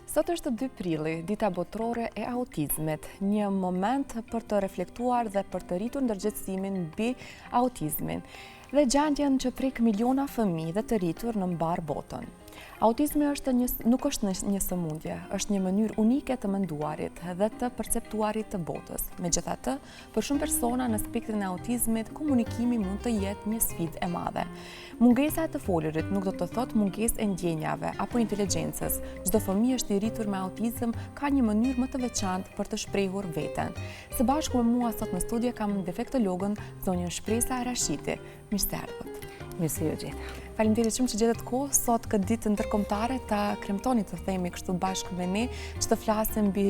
Sot është 2 prilli, dita botërore e autizmit, një moment për të reflektuar dhe për të rritur ndërgjegjësimin mbi autizmin dhe gjendjen që prek miliona fëmijë dhe të rritur në mbar botën. Autizmi nuk është një sëmundje, është një mënyrë unike të menduarit dhe të perceptuarit të botës. Megjithatë, për shumë persona në spektrin e autizmit, komunikimi mund të jetë një sfidë e madhe. Mungesa e të folurit nuk do të thotë mungesë e ndjenjave apo inteligjencës. Çdo fëmijë është i rritur me autizëm ka një mënyrë më të veçantë për të shprehur veten. Së bashku me mua sot në studio kam defektologën zonjën Shpresa Rashiti. Mirë se erdhët. Mirë se ju gjeta. Faleminderit shumë që gjetët kohë sot këtë ditë ndërkombëtare ta kremtoni të themi kështu bashkë me ne, që të flasim mbi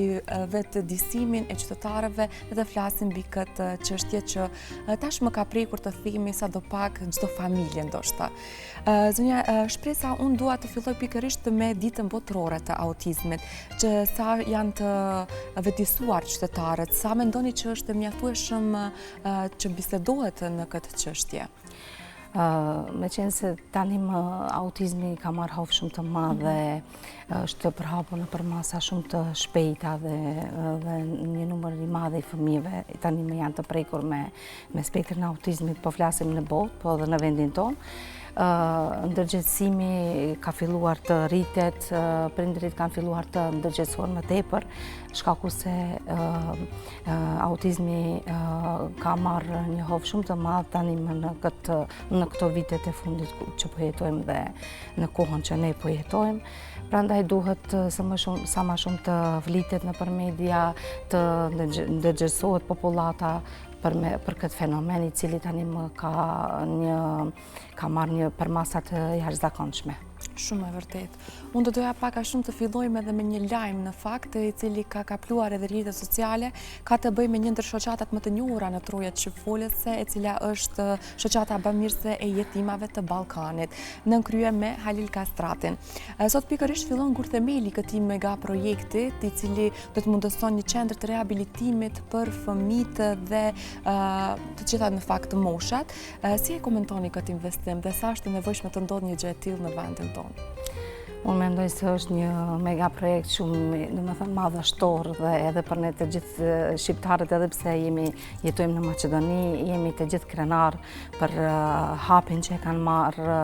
vetë disimin e qytetarëve dhe të flasim mbi këtë çështje që tashmë ka prekur të themi sadopak çdo familje ndoshta. Zonja Shpresa, unë dua të filloj pikërisht me ditën botërore të autizmit, që sa janë të vetëdijsuar qytetarët, sa mendoni që është mjaftueshëm që bisedohet në këtë çështje? Me qenë se tani më autizmi ka marrë hov shumë të madhe, është përhapur në masa shumë të shpejta dhe një numër i madh i fëmijëve tani më janë të prekur me spektrin e autizmit, po flasim në botë, po edhe në vendin tonë. Ndërgjegjësimi ka filluar të rritet, prindërit kanë filluar të ndërgjegjësohen më tepër, shkaku se autizmi ka marrë një hov shumë të madh tani në këto vitet e fundit që po jetojmë dhe në kohën që ne po jetojmë. Prandaj duhet sa më shumë të vlitet nëpër media, të ndërgjegjësohet popullata për këtë fenomen i cili tani më ka marrë një përmasa të jashtëzakonshme. Shumë e vërtet. Unë do doja pak a shumë të fillojmë edhe me një lajm në fakt, i cili ka kapluar edhe rrjetet sociale, ka të bëjë me një ndër shoqatat më të njohura në trojat shqipfolëse, e cila është shoqata bamirëse e jetimave të Ballkanit, nënkrye me Halil Kastratin. Sot pikërisht fillon ngurthemeli këtij mega projekti, i cili do të mundëson një qendër të rehabilitimit për fëmijët dhe të gjitha në fakt moshat. Si e komentoni këtë investim dhe sa është e nevojshme të ndodhë një gjë e tillë në vendin tonë? Unë mendoj se është një mega projekt shumë madhështor dhe edhe për ne të gjithë shqiptarët, edhe pse jetojmë në Maqedoni, jemi të gjithë krenar për hapin që e kanë marrë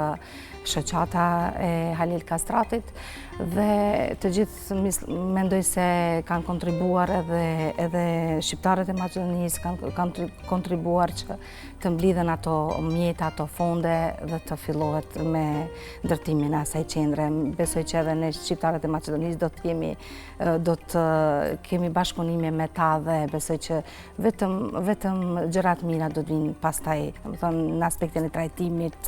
shoqata e Halil Kastratit dhe të gjithë mendoj se kanë kontribuar edhe shqiptarët e Maqedonisë kanë kontribuar që të mblidhen ato mjeta, ato fonde dhe të fillohet me ndërtimin e asaj qendre. Besoj që edhe ne shqiptarët e Maqedonisë do të kemi bashkëpunime me ta dhe besoj që vetëm gjërat mira do të vinë pastaj, domethënë në aspektin e trajtimit,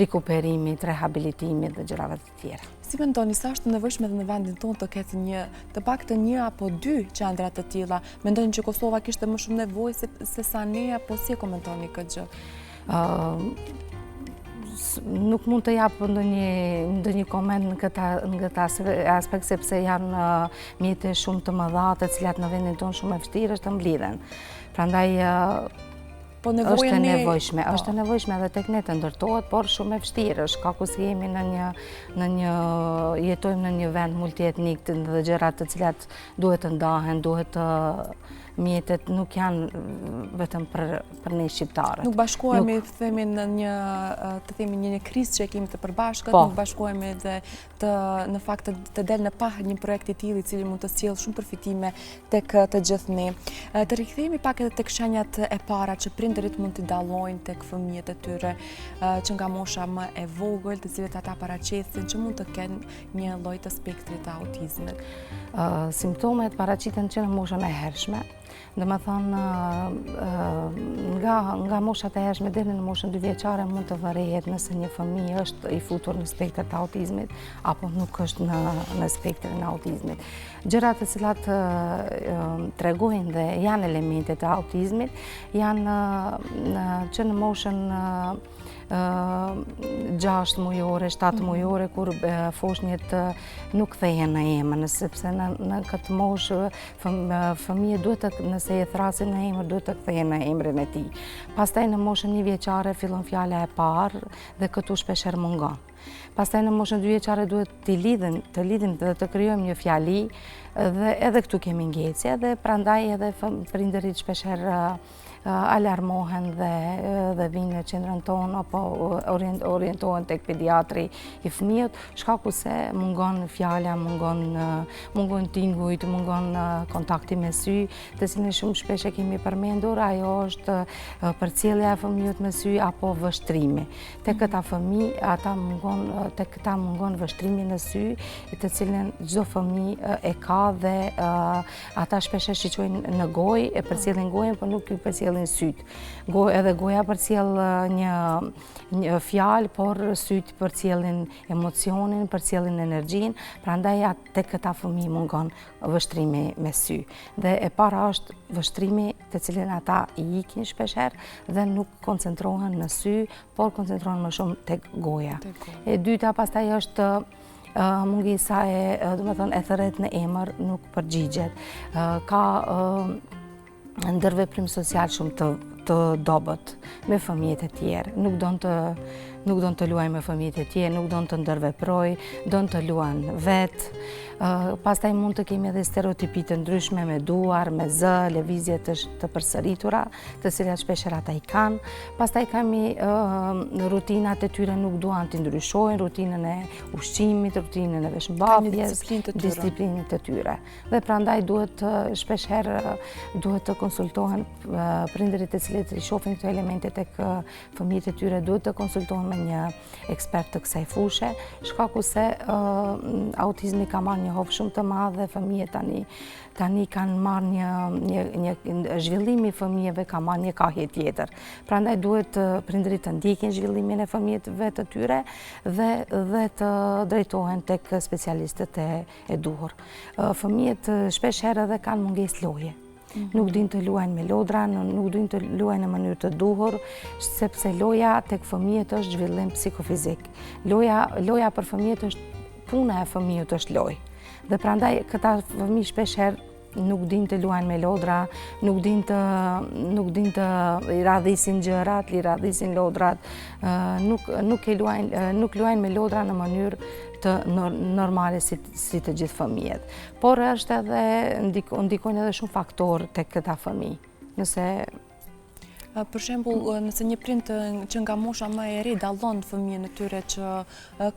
rikuperimit, rehabilitimit dhe gjërave të tjera. Si mendoni, sa është nevojshme dhe në vendin tonë të ketë të paktën një apo 2 qendra të tilla? Mendoni që Kosova kishte më shumë nevojë se sa ne, apo si e komentoni këtë gjë? Nuk mund të jap ndonjë koment në këtë aspekt, sepse janë mjete shumë të mëdha, të cilat në vendin tonë shumë e vështirë është të mblidhen. Prandaj është e nevojshme edhe tek ne të ndërtohet, por shumë e vështirë, shkaku se jemi jetojmë në një vend multietnik dhe gjërat të cilat duhet të ndahen, duhet të mjetet nuk janë vetëm për ne shqiptarët. Nuk bashkohemi në një krizë që e kemi të përbashkët, nuk bashkohemi dhe në fakt të del në pah një projekt i tillë i cili mund të sjellë shumë përfitime tek të gjithë ne. Të rikthehemi pak edhe tek shenjat e para që prindërit mund t'i dallojnë tek fëmijët e tyre që nga mosha më e vogël, të cilët ata paraqesin që mund të kenë një lloj të spektrit të autizmit. Simptomet paraqiten që në moshën e hershme. Domethënë nga moshat e hershme deri në moshën 2 vjeçare mund të varihet nëse një fëmijë është i futur në spektrin e autizmit apo nuk është në spektrin e autizmit. Gjërat të cilat tregojnë dhe janë elemente të autizmit janë që në moshën 6 mujore, 7 mujore, kur foshnjët nuk kthehen në emër, sepse në këtë moshë fëmijët duhet të, nëse e thrasin në emër, duhet të kthehen në emrin e tij. Pastaj në moshën 1 vjeçare fillon fjala e parë dhe këtu shpeshherë mungon. Pastaj në moshën 2 vjeçare duhet të lidhim dhe të krijojmë një fjali, dhe edhe këtu kemi ngecje, dhe prandaj edhe prindërit shpeshherë alarmohen dhe vinë në qendrën tonë apo orientohen tek pediatri i fëmijët, shkaku se mungon fjala, mungon tingujt, mungon kontakti me sy, të cilin shumë shpesh e kemi përmendur, ajo është përcjellja e fëmijët me sy apo vështrimi. Tek këta fëmijë, tek këta mungon vështrimi në sy, të cilin çdo fëmijë e ka dhe ata shpesh e shiqojnë në gojë, e përcjellin gojën, por nuk i përcjellin sytë. Edhe goja përcjell një fjalë, por sytë përcjellin emocionin, përcjellin energjinë, prandaj tek këta fëmijë mungon vështrimi me sy. Dhe e para është vështrimi të cilin ata i ikin shpeshherë dhe nuk koncentrohen në sy, por koncentrohen më shumë tek goja. E dyta pastaj është mungesa e thërret në emër, nuk përgjigjet. Ka ndërveprim social shumë të dobët me fëmijët e tjerë. Nuk don të luajë me fëmijët e tjerë, nuk don të ndërveproj, don të luan vetë. Pastaj mund të kemi edhe stereotipi të ndryshme me duar, me zë, lëvizje të përsëritura, të cilat shpeshherë ata i kanë. Pastaj kemi rutinat e tyre nuk duan të ndryshojnë, rutinën e ushqimit, rutinën e veshmbathjes, disiplinën të tyre. Dhe prandaj duhet shpeshherë të konsultohen prindërit e cilët i shohin këto elemente tek fëmijët e tyre, duhet të konsultohen me një ekspert të kësaj fushë, shkaku se autizmi ka marrë një hovë shumë të madh dhe fëmijët tani kanë marrë një zhvillimi i fëmijëve ka marrë një kahje tjetër. Prandaj duhet prindërit të ndjekin zhvillimin e fëmijëve të tyre dhe të drejtohen tek specialistët e duhur. Fëmijët shpeshherë edhe kanë mungesë loje. Nuk din të luajnë me lodra, nuk din të luajnë në mënyrë të duhur, sepse loja tek fëmijët është zhvillim psikofizik. Loja për fëmijët është puna e fëmijët është lojë. Dhe prandaj këta fëmijë shpeshherë nuk din të luajnë me lodra, nuk din të i radhisin gjërat, i radhisin lodrat, nuk luajnë me lodra në mënyrë të normale si të gjithë fëmijët. Por është edhe ndikojnë edhe shumë faktorë tek këta fëmijë. Për shembull, nëse një prind që nga mosha më e re dallon fëmijën e tyre që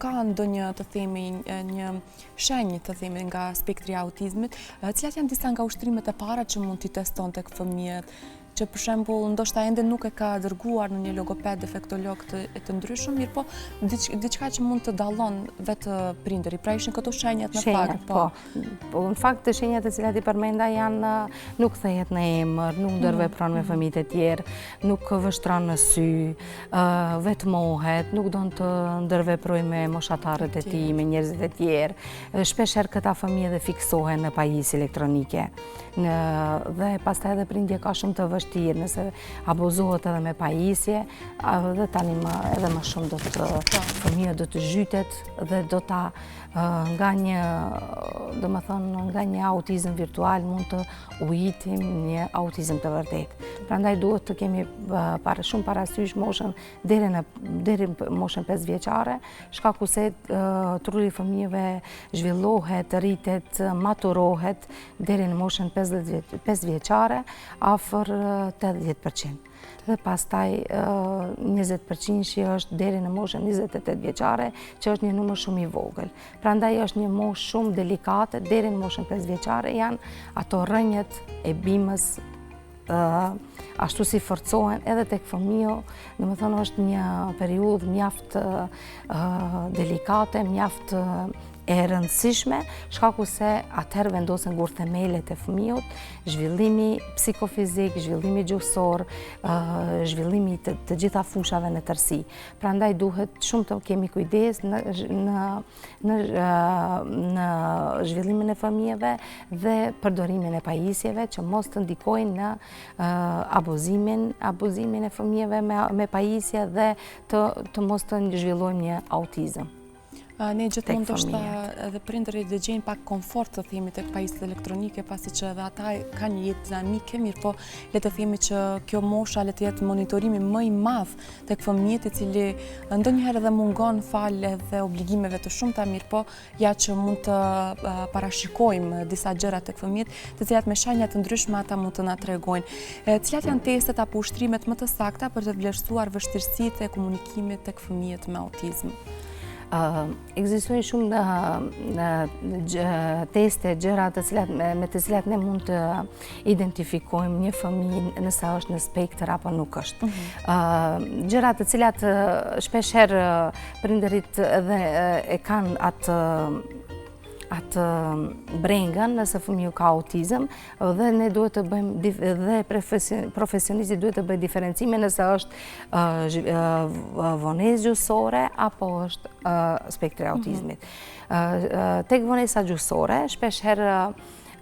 ka ndonjë të themi një shenjë të themi nga spektri i autizmit, cilat janë disa nga ushtrimet e para që mund t'i teston tek fëmijët, që për shembull ndoshta ende nuk e ka dërguar në një logoped defektolog të ndryshëm, mirë po diçka që mund të dallon vetë prindëri. Pra ishin këto shenjat në fakt. Po, në fakt të shenjat e cilat i përmenda janë nuk thehet në emër, nuk ndërvepron me fëmijët e tjerë, nuk vështron në sy, vetmohet, nuk don të ndërveproj me moshatarët e tij, me njerëzit e tjerë. Shpeshherë këta fëmijë dhe fiksohen në pajisje elektronike. Dhe pastaj edhe prindja ka shumë të vështirë nëse abuzohet edhe me pajisje, dhe tani edhe më shumë fëmija do të zhytet dhe do ta nga një autizëm virtual mund të ujitim një autizëm të vërtet. Prandaj duhet të kemi shumë parasysh moshën deri moshën 5 vjeçare, shkaku se truri i fëmijëve zhvillohet, rritet, maturohet deri në moshën 5 vjeçare, afër 80%. Dhe pastaj 20% që është deri në moshën 28 vjeçare, që është një numër shumë i vogël. Prandaj është një moshë shumë delikate, deri në moshën 5 vjeçare janë ato rrënjët e bimës, ashtu si forcohen edhe tek fëmiu, domethënë është një periudhë mjaft delikate, mjaft e rëndësishme, shkaku se atëherë vendosen gur themelet e fëmijët, zhvillimi psikofizik, zhvillimi gjuhësor, zhvillimi të gjitha fushave në tërësi. Prandaj duhet shumë të kemi kujdes në zhvillimin e fëmijëve dhe përdorimin e pajisjeve që mos të ndikojnë në abuzimin e fëmijëve me pajisje dhe të mos të zhvillojmë një autizëm. Ne gjithmonë ndoshta edhe prindërit dhe gjejnë pak komfort të themi tek pajisjet elektronike, pasi që edhe ata kanë një jetë dinamike, mirë po le të themi që kjo mosha le të jetë monitorimi më i madh tek fëmijët, i cili ndonjëherë edhe mungon fal edhe obligimeve të shumta, mirë po ja që mund të parashikojmë disa gjëra tek fëmijët, të cilat me shenja të ndryshme ata mund të na tregojnë. Cilat janë testet apo ushtrimet më të sakta për të vlerësuar vështirësitë e komunikimit tek fëmijët me autizëm? Ekzistojnë shumë teste, gjëra me të cilat ne mund të identifikojmë një fëmijë nëse është në spektër apo nuk është. Gjëra të cilat shpeshherë prindërit edhe e kanë atë brengën nëse fëmiu ka autizëm, dhe ne duhet të bëjmë dhe profesionisti duhet të bëjë diferencime nëse është vonesë gjuhësore apo është spektri autizmit. Tek vonesa gjuhësore shpeshherë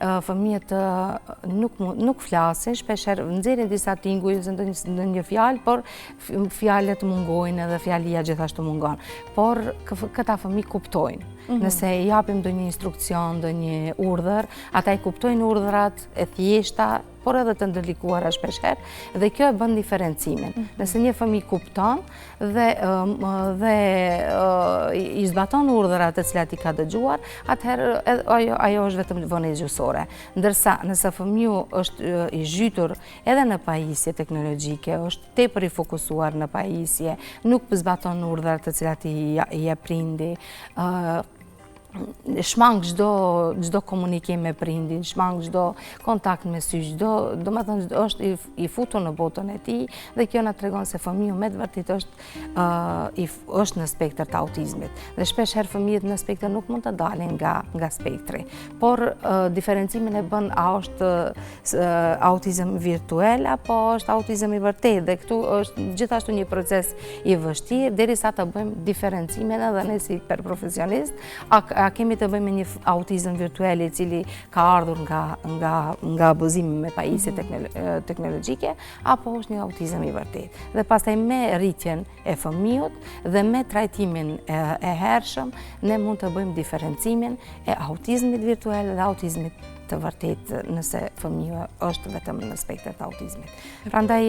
fëmijët nuk flasin, shpeshherë nxjerrin disa tinguj në një fjalë, por fjalët mungojnë edhe fjalia gjithashtu mungon. Por këta fëmijë kuptojnë. Nëse i japim ndonjë instruksion, ndonjë urdhër, ata i kuptojnë urdhrat e thjeshta, por edhe të ndërlikuara shpeshherë, dhe kjo e bën diferencimin. Nëse një fëmijë kupton dhe i zbaton urdhrat të cilat i ka dëgjuar, atëherë ajo është vetëm vonesë gjuhësore. Ndërsa nëse fëmiu është i zhytur edhe në pajisje teknologjike, është tepër i fokusuar në pajisje, nuk zbaton urdhrat të cilat i jep prindi, shmang çdo komunikim me prindin, shmang çdo kontakt me sy, domethënë është i futur në botën e tij, dhe kjo na tregon se fëmiu me të vërtetë është në spektër të autizmit. Dhe shpeshherë fëmijët në spektër nuk mund të dalin nga spektri, por diferencimin e bën a është autizëm virtual apo është autizëm i vërtetë, dhe këtu është gjithashtu një proces i vështirë derisa të bëjmë diferencimin edhe ne si profesionist. A kemi të bëjmë një autizëm virtual i cili ka ardhur nga abuzimi me pajisje teknologjike, apo është një autizëm i vërtet. Dhe pastaj me rritjen e fëmijut dhe me trajtimin e hershëm, ne mund të bëjmë diferencimin e autizmit virtual dhe autizmit të vërtet nëse fëmiu është vetëm në spektër të autizmit. Prandaj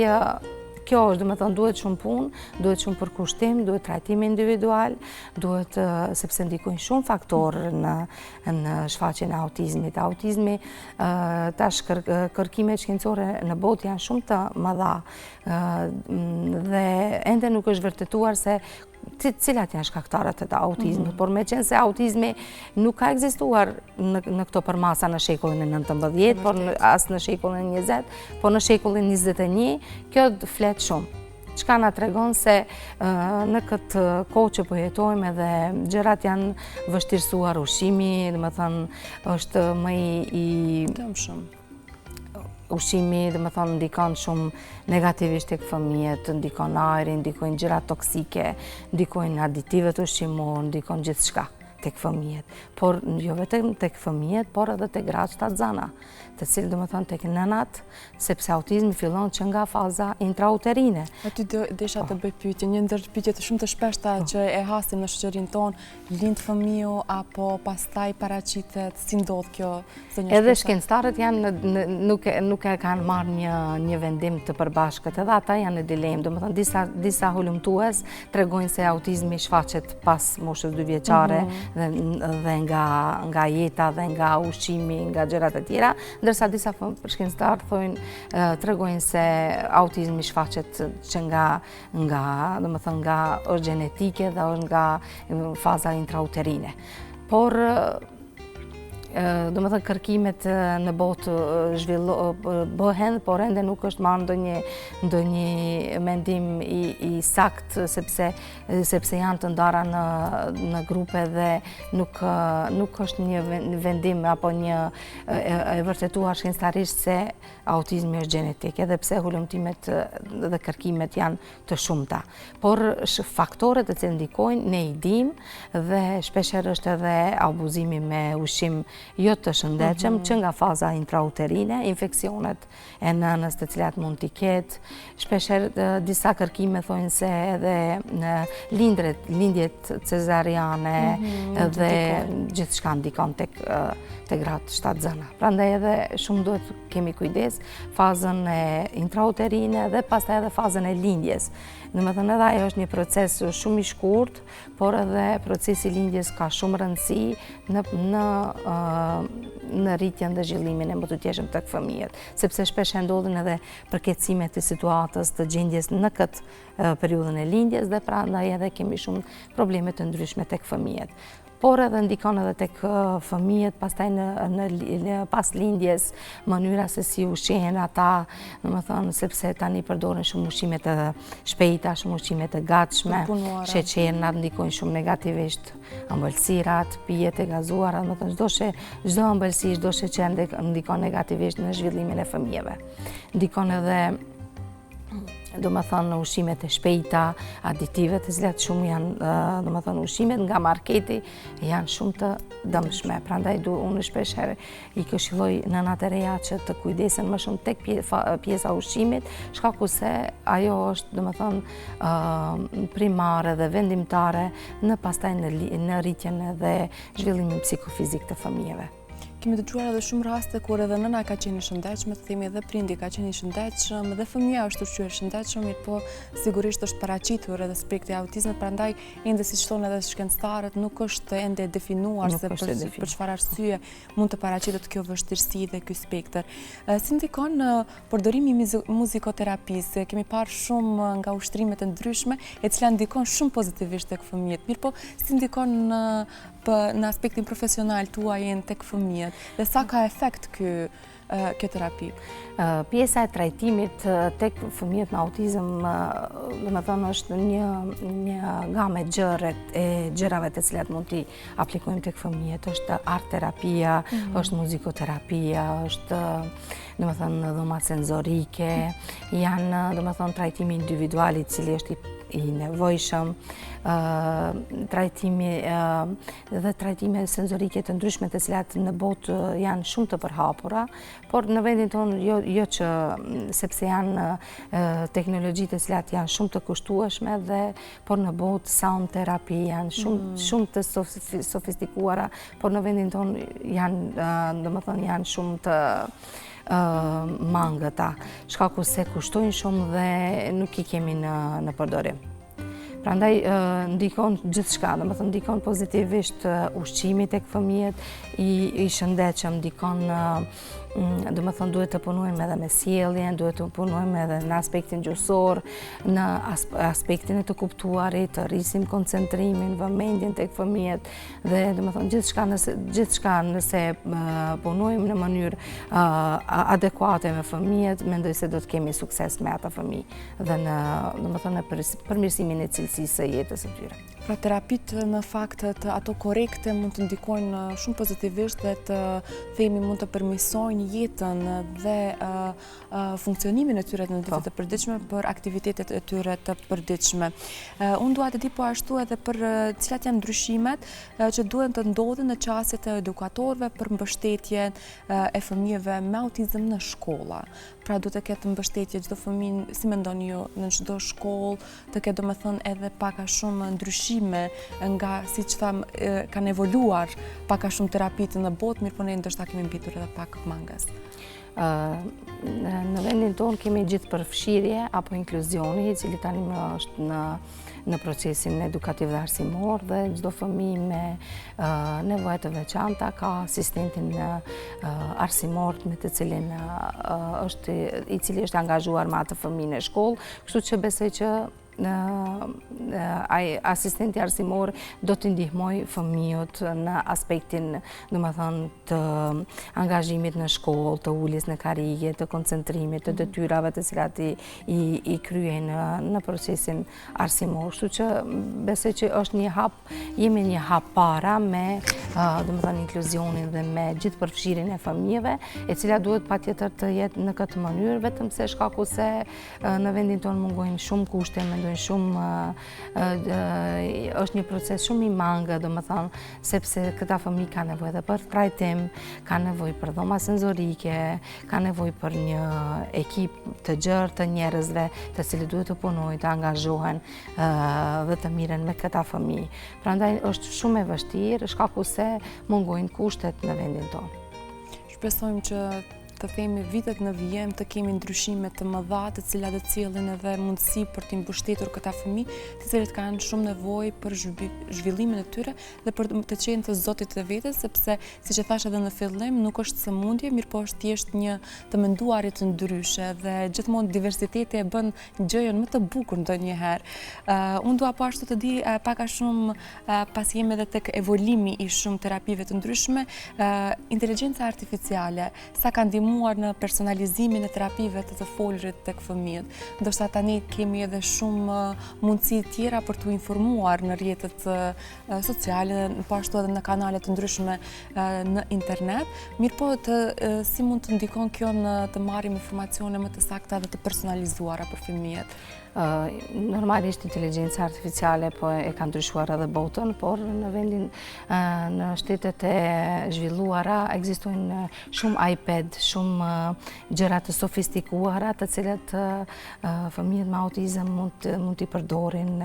kjo është, domethënë, duhet shumë punë, duhet shumë përkushtim, duhet trajtim individual, duhet sepse ndikojnë shumë faktorë në shfaqjen e autizmit. Autizmi, tash kërkimet shkencore në botë janë shumë të mëdha dhe ende nuk është vërtetuar se cilat janë shkaktarët e autizmit, por me qenë se autizmi nuk ka ekzistuar në këto përmasa në shekullin e 19, por as në shekullin e 20, por në shekullin 21, kjo flet shumë. Çka na tregon se në këtë kohë që po jetojmë edhe gjërat janë vështirësuar, ushqimi, domethënë është më i dëmshëm. Ushqimi, domethënë, ndikon shumë negativisht tek fëmijët, ndikon ajri, ndikojnë gjëra toksike, ndikojnë aditivet ushqimor, ndikon gjithçka tek fëmijët. Por jo vetëm tek fëmijët, por edhe tek gratë të zana, të cilë domethënë tek nënat, sepse autizmi fillon që nga faza intrauterine. Aty desha të bëj pyetje, një ndër pyetjet shumë të shpeshta që e hasim në shoqërinë tonë, lind fëmiu apo pastaj paraqitet, si ndodh kjo? Edhe shkencëtarët nuk e kanë marrë një vendim të përbashkët, edhe ata janë në dilemë. Domethënë disa hulumtues tregojnë se autizmi shfaqet pas moshës 2 vjeçare dhe nga jeta dhe nga ushqimi, nga gjërat e tjera, ndërsa disa shkencëtarë tregojnë se autizmi shfaqet që nga është gjenetike dhe është nga faza intrauterine. Por domethënë kërkimet në botë bëhen, por ende nuk është marrë ndonjë mendim i sakt, sepse janë të ndara në grupe dhe nuk është një vendim apo një e vërtetuar shkencëtarisht se autizmi është gjenetik, edhe pse hulumtimet dhe kërkimet janë të shumta. Por faktorët e cilë ndikojnë ne i dimë, dhe shpeshherë është edhe abuzimi me ushqim jo të shëndetshëm, që nga faza intrauterine, infeksionet e nënës të cilat mund t'i ketë, shpesher disa kërkime thonë se edhe lindjet cezariane dhe gjithë shka ndikon të gratë 7 zëna. Prandaj edhe shumë duhet kemi kujdes fazën e intrauterine dhe pastaj edhe fazën e lindjes. Domethënë edhe ajo është një proces shumë i shkurt, por edhe procesi i lindjes ka shumë rëndësi në rritjen dhe zhvillimin e mbështetshëm tek fëmijët, sepse shpesh ndodhin edhe përkeçime të situatës të gjendjes në këtë periudhën e lindjes dhe prandaj edhe kemi shumë probleme të ndryshme tek fëmijët. Por edhe ndikon edhe tek fëmijët pastaj pas lindjes, mënyra se si ushqehen ata, domethënë sepse tani përdoren shumë ushqime të shpejta, shumë ushqime të gatshme, sheqernat ndikojnë shumë negativisht, ëmbëlsirat, pijet e gazuara, domethënë çdo ëmbëlsi, çdo sheqer ndikon negativisht në zhvillimin e fëmijëve. Ndikon edhe domethënë ushqimet e shpejta, aditivet, të cilat shumë janë, domethënë ushqimet nga marketi janë shumë të dëmshme. Prandaj unë shpesh herë i këshilloj nënat e reja që të kujdesen më shumë tek pjesa ushqimit, shkaku se ajo është domethënë primare dhe vendimtare në pastaj në rritjen dhe zhvillimin psikofizik të fëmijëve. Kemi dëgjuar edhe shumë raste kur edhe nëna ka qenë i shëndetshme, të themi edhe prindi ka qenë i shëndetshëm, dhe fëmia është ushqyer shëndetshëm, po sigurisht është paraqitur edhe spektri i autizmit, prandaj ende siç thonë edhe shkencëtarët nuk është ende definuar se për çfarë arsye mund të paraqitet kjo vështirësi dhe ky spektër. Si ndikon përdorimi i muzikoterapisë? Kemi parë shumë nga ushtrimet e ndryshme, e cila ndikon shumë pozitivisht tek fëmijët. Mirpo si ndikon në aspektin profesional tuaj tek fëmijët? Dhe sa ka efekt kjo terapi? Pjesa e trajtimit tek fëmijët me autizëm, domethënë është një gamë e gjërave të cilat mund t'i aplikojmë tek fëmijët. Është art terapia, është muzikoterapia, është domethënë dhomat senzorike, janë domethënë trajtimi individual i cili është i nevojshëm, trajtime senzorike të ndryshme të cilat në botë janë shumë të përhapura, por në vendin tonë jo që sepse janë teknologji të cilat janë shumë të kushtueshme por në botë sound therapy janë shumë të sofistikuara, por në vendin tonë janë shumë të mangëta, shkaku se kushtojnë shumë dhe nuk i kemi në përdorim. Prandaj ndikon gjithçka, domethënë ndikon pozitivisht ushqimi tek fëmijët, i shëndetshëm, ndikon domethënë duhet të punojmë edhe me sjelljen, duhet të punojmë edhe në aspektin gjuhësor, në aspektin e të kuptuarit, të rrisim koncentrimin, vëmendjen tek fëmijët dhe domethënë gjithçka nëse punojmë në mënyrë adekuate me fëmijët, mendoj se do të kemi sukses me ata fëmijë dhe në përmirësimin e cilësisë së jetës së tyre. Pra terapitë në fakt ato korekte mund të ndikojnë shumë pozitivisht dhe të themi mund të përmirësojnë jetën dhe funksionimin e tyre në ditët e përditshme për aktivitetet e tyre të përditshme. Unë dua të di po ashtu edhe për cilat janë ndryshimet që duhen të ndodhin në qasjet e edukatorëve për mbështetjen e fëmijëve me autizëm në shkolla. Pra duhet të ketë mbështetje çdo fëmijë, si mendoni ju, në çdo shkollë, të ketë domethënë edhe paka shumë ndryshime nga siç tham kanë evoluar paka shumë terapitë në botë, mirë po ne ndoshta kemi mbitur edhe pak mangës. Në vendin tonë kemi gjithë përfshirje apo inkluzioni, i cili tani është në procesin edukativ dhe arsimor dhe çdo fëmijë me nevoja të veçanta ka asistentin arsimor me të cilin i cili është angazhuar me atë fëmijën në shkollë, kështu që besoj që asistenti arsimor do të ndihmoj fëmijët në aspektin, domethënë, të angazhimit në shkollë, të uljes në karrige, të koncentrimit, të detyrave të cilat i kryejnë në procesin arsimor. Kështu që besoj që është jemi një hap para me domethënë inkluzionin dhe me gjithë përfshirjen e fëmijëve, e cila duhet patjetër të jetë në këtë mënyrë, vetëm se shkaku se në vendin tonë mungojnë shumë kushte, mendojnë shumë, është një proces shumë i mangë, do më thonë, sepse këta fëmijë ka nevojë edhe për trajtim, ka nevojë për dhoma senzorike, ka nevojë për një ekip të gjerë të njerëzve të cilët duhet të punojnë, të angazhohen dhe të miren me këta fëmijë. Prandaj është shumë e vështirë, shkaku se mungojnë kushtet në vendin tonë. Shpresojmë që të themi vitet në vijim të kemi ndryshime të mëdha të cilat do të sjellin edhe mundësi për të mbështetur këta fëmijë, të cilët kanë shumë nevojë për zhvillimin e tyre dhe për të qenë të zotit të vetes, sepse siç e thash edhe në fillim, nuk është sëmundje, mirëpo është thjesht një të menduarit të ndryshe dhe gjithmonë diversiteti e bën gjëjen më të bukur ndonjëherë. Unë dua po ashtu të di pak a shumë pas jemi edhe tek evolimi i shumë terapive të ndryshme, inteligjenca artificiale sa ka ndihmuar në personalizimin e terapive të folurit tek fëmijët. Ndërsa tani kemi edhe shumë mundësi tjera për t'u informuar në rrjetet sociale, po ashtu edhe në kanale të ndryshme në internet. Mirëpo si mund të ndikon kjo në të marrim informacione më të sakta dhe të personalizuara për fëmijët? Normalisht inteligjenca artificiale po e ka ndryshuar edhe botën, por në vendin në shtetet e zhvilluara ekzistojnë shumë iPad, shumë gjëra të sofistikuara të cilat fëmijët me autizëm mund t'i përdorin,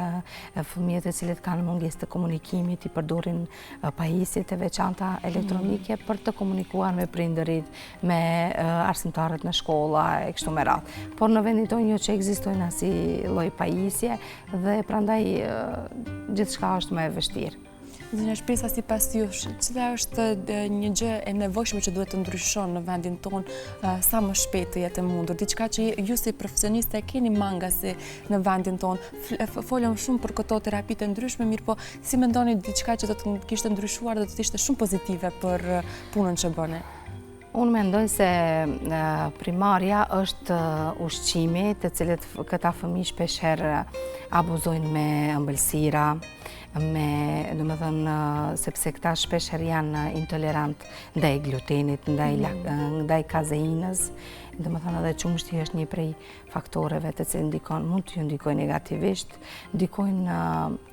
fëmijët e cilët kanë mungesë të komunikimit t'i përdorin pajisjet e veçanta elektronike për të komunikuar me prindërit, me arsimtarët në shkolla e kështu me radhë. Por në vendin tonë jo që ekzistojnë asnjë lloj pajisje dhe prandaj gjithçka është më e vështirë. Zonja Shpresa, sipas jush, cila është një gjë e nevojshme që duhet të ndryshon në vendin tonë sa më shpejt të jetë e mundur? Diçka që ju si profesioniste keni mangasi në vendin tonë. Folëm shumë për këto terapitë të ndryshme, mirë po si mendoni diçka që do të kishte ndryshuar dhe do të ishte shumë pozitive për punën që bëni? Unë mendoj se primarja është ushqimi, të cilët këta fëmijë shpeshherë abuzojnë me ëmbëlsira, sepse këta shpeshherë janë intolerant ndaj glutenit, ndaj kazeinës. Edhe qumshti është një prej faktoreve të cilët mund t'ju ndikojnë negativisht, ndikojnë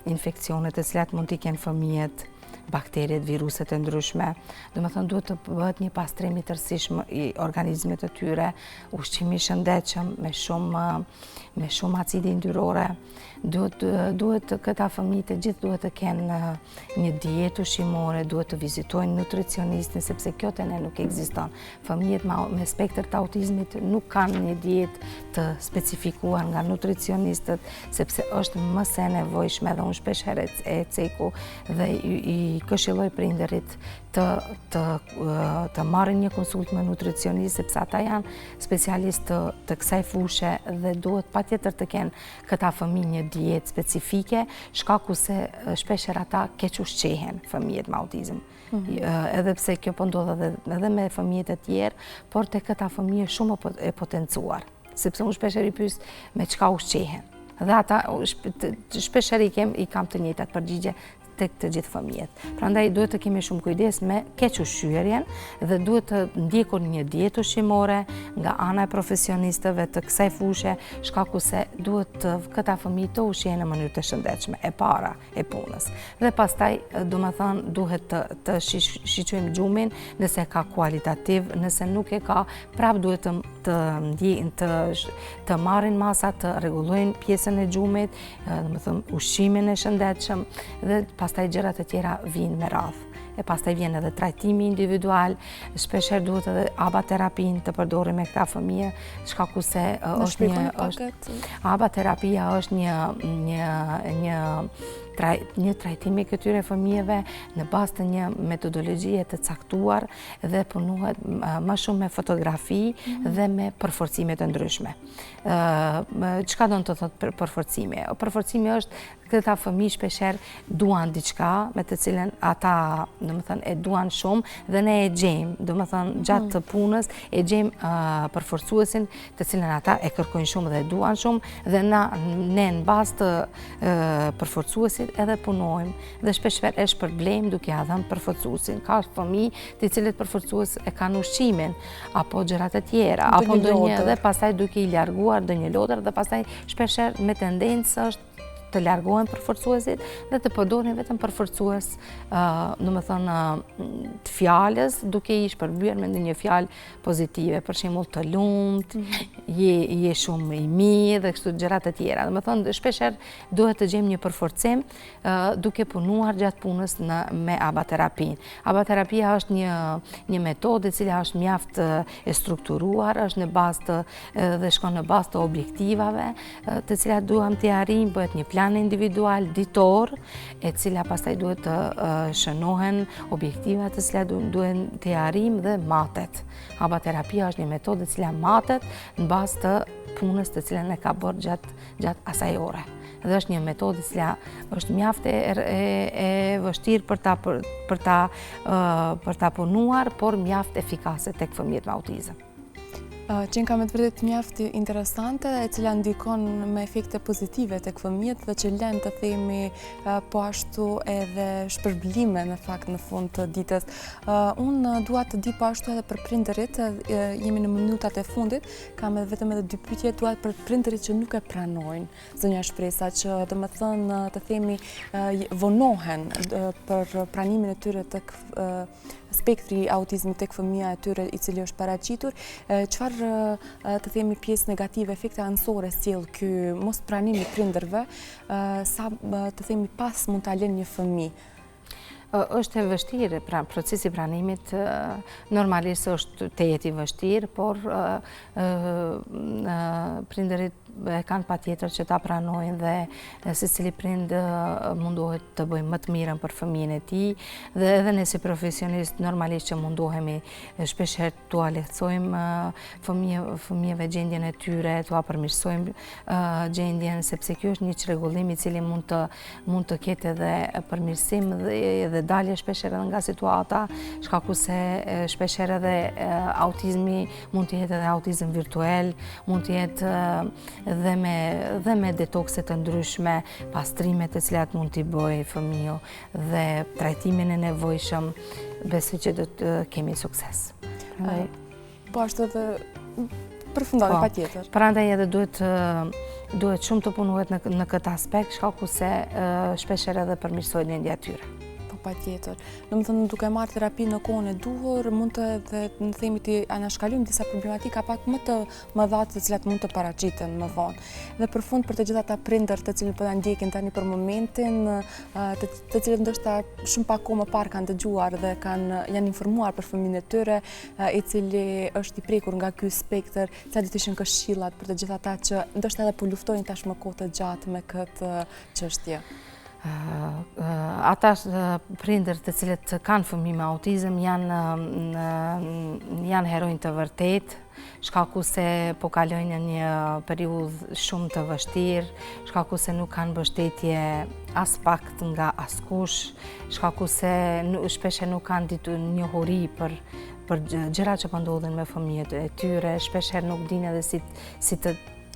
infeksionet të cilat mund t'i kenë fëmijët, bakteriet, viruset e ndryshme. Duhet të bëhet një pastrim i tërësishëm i organizmit të tyre, ushqimi i shëndetshëm me shumë acide yndyrore. Duhet këta fëmijë të gjithë duhet të kenë një dietë ushqimore, duhet të vizitojnë nutricionistin, sepse kjo te ne nuk ekziston. Fëmijët me spektër të autizmit nuk kanë një dietë të specifikuar nga nutricionistët, sepse është më se nevojshme dhe unë shpeshherë e ceku dhe i këshilloj prindërit të marrin një konsult me nutricionist, sepse ata janë specialistë të kësaj fushë dhe duhet patjetër të kenë këta fëmijë një dietë specifike, shkaku se shpeshherë ata keq ushqehen fëmijët me autizëm. Edhe pse kjo po ndodh edhe me fëmijët e tjerë, por te këta fëmijë shumë e potencuar, sepse unë shpeshherë i pyes me çka ushqehen. Dhe ata shpeshherë i kam të njëjtat përgjigje tek të gjithë fëmijët. Prandaj duhet të kemi shumë kujdes me keq ushqyerjen dhe duhet të ndjekur një dietë ushqimore nga ana e profesionistëve të kësaj fushë, shkaku se duhet këta fëmijë të ushqehen në mënyrë të shëndetshme e para e punës. Dhe pastaj, duhet të shiqojmë gjumin nëse ka kualitativ, nëse nuk e ka, prap duhet të marrin masa, të rregullojnë pjesën e gjumit, ushqimin e shëndetshëm dhe pastaj gjërat e tjera vinë me radhë. E pastaj vjen edhe trajtimi individual, shpeshherë duhet edhe ABA terapin të përdorim me këta fëmijë, shkaku se është ABA terapia është një trajtim i këtyre fëmijëve në bazë të një metodologjie të caktuar dhe punohet më shumë me fotografi dhe me përforcime të ndryshme. Çka do të thotë përforcimi? Përforcimi është këta fëmijë shpeshherë duan diçka me të cilën ata e duan shumë dhe ne e gjejmë, gjatë punës e gjejmë përforcuesin të cilën ata e kërkojnë shumë dhe e duan shumë dhe ne në bazë të përforcuesit përforcuesit edhe punojmë dhe shpeshherë është problem duke ja dhënë përforcuesin. Ka fëmijë të cilët përforcues e kanë ushqimin apo gjërat e tjera, apo ndonjë dhe pastaj duke i larguar ndonjë lodër dhe pastaj shpeshherë me tendencë është të largohen përforcuesit dhe të përdorin vetëm përforcues, domethënë të fjalës, duke i shpërbyer me ndonjë fjalë pozitive, për shembull të lumt, je shumë i mirë dhe kështu gjërat e tjera. Domethënë shpeshherë duhet të gjejmë një përforcim duke punuar gjatë punës me abaterapin. Abaterapia është një metodë e cila është mjaft e strukturuar, është në bazë dhe shkon në bazë të objektivave, të cilat duam t'i arrijmë, bëhet një plan individual ditor, e cila pastaj duhet të shënohen objektivat të cilat duhet t'i arrijmë dhe matet. Abaterapia është një metodë e cila matet në bazë të punës të cilën e ka bërë gjatë asaj ore. Dhe është një metodë e cila është mjaft e vështirë për ta punuar, por mjaft efikase tek fëmijët me autizëm. Qenë kam e të vërtet mjaft interesante, e cila ndikon me efekte pozitive tek fëmijët dhe që lën të themi po ashtu edhe shpërblime në fakt në fund të ditës. Unë dua të di po ashtu edhe për prindërit, jemi në minutat e fundit, kam vetëm edhe 2 pyetje, dua për prindërit që nuk e pranojnë zonja Shpresa, që domethënë të themi vonohen për pranimin e tyre tek spektri autizmit tek fëmija e tyre i cili është paraqitur, çfarë të themi pjesë negative, efekte anësore sjell ky mos pranimi i prindërve, sa të themi pas mund ta lënë një fëmijë? Është e vështirë, pra procesi pranimit normalisht është të jetë i vështirë, por prindërit e kanë patjetër që ta pranojnë dhe secili prind mundohet të bëjë më të mirën për fëmijën e tij, dhe edhe ne si profesionist normalisht që mundohemi shpeshherë t'ua lehtësojmë fëmijëve gjendjen e tyre, t'ua përmirësojmë gjendjen, sepse ky është një çrregullim i cili mund të ketë edhe përmirësim dhe dalje shpeshherë nga situata, shkaku se shpeshherë edhe autizmi mund të jetë edhe autizëm virtual, mund të jetë dhe me detokse të ndryshme, pastrimet e cilat mund t'i bëjë fëmiu dhe trajtimin e nevojshëm, besoj që do të kemi sukses. Po ashtu edhe përfundoni patjetër. Prandaj edhe duhet shumë të punohet në këtë aspekt, shkaku se shpeshherë edhe përmirësohet gjendja e tyre. Patjetër. Domethënë duke marrë terapi në kohën e duhur, mund të themi të anashkalojmë disa problematika pak më të mëdha të cilat mund të paraqiten më vonë. Dhe për fund për të gjithë ata prindër të cilët po na ndjekin tani për momentin, të cilët ndoshta shumë pak kohë më parë kanë dëgjuar dhe janë informuar për fëmijën e tyre, i cili është i prekur nga ky spektër, cilat do të ishin këshillat për të gjithë ata që ndoshta edhe po luftojnë tashmë kohë të gjatë me këtë çështje? Ata prindër të cilët kanë fëmijë me autizëm janë heronj të vërtet, shkaku se po kalojnë një periudhë shumë të vështirë, shkaku se nuk kanë mbështetje as pak nga askush, shkaku se shpeshherë nuk kanë ditur njohuri për gjërat që po ndodhin me fëmijët e tyre, shpeshherë nuk dinë edhe si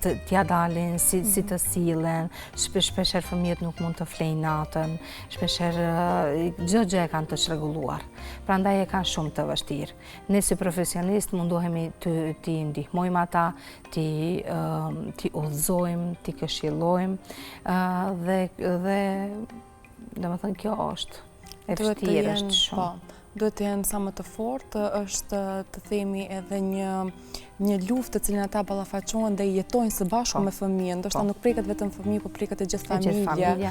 t'ja dalin, si të sillen, shpeshherë fëmijët nuk mund të flejnë natën, shpeshherë çdo gjë e kanë të çrregulluar. Prandaj e kanë shumë të vështirë. Ne si profesionist mundohemi t'i ndihmojmë ata, t'i udhëzojmë, t'i këshillojmë dhe domethënë kjo është e vështirë, është shumë. Duhet të jenë sa më të fortë, është të themi edhe një luftë të cilën ata ballafaqohen dhe jetojnë së bashku me fëmijën. Ndoshta nuk preket vetëm fëmijë, por preket e gjithë familja.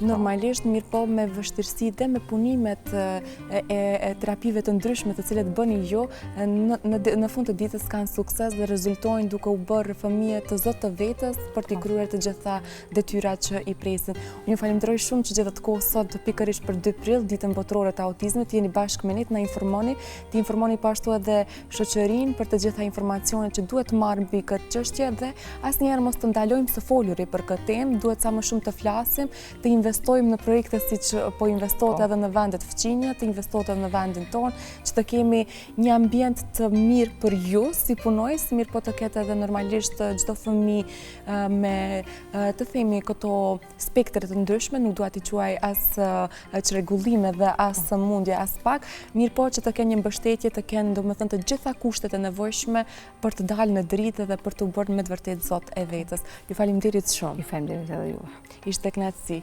Normalisht, mirë po me vështirësi dhe me punimet e terapive të ndryshme të cilat bëni ju, në fund të ditës kanë sukses dhe rezultojnë duke u bërë fëmijë të zot të vetës për t'i kryer të gjitha detyrat që i presin. Unë ju falenderoj shumë që gjetët kohë sot pikërisht për 2 prill, ditën botërore të autizmit, jeni bashkë me ne, na informoni, të informoni po ashtu edhe shoqërinë për të gjitha informacionet informacionet që duhet marrë mbi këtë çështje dhe asnjëherë mos të ndalojmë së foluri për këtë temë, duhet sa më shumë të flasim, të investojmë në projekte siç po investohet edhe në vendet fqinje, të investohet edhe në vendin tonë, që të kemi një ambient të mirë për ju si punojës, mirë po të ketë edhe normalisht çdo fëmijë me të themi këto spektre të ndryshme, nuk dua t'i quaj as çrregullime dhe as mundje as pak, mirë po që të kenë një mbështetje, të kenë domethënë të gjitha kushtet e nevojshme për të dalë në dritë dhe për të bërë me të vërtetë zot e vetës. Ju faleminderit shumë. Ju faleminderit edhe juve. Ishte kënaqësi.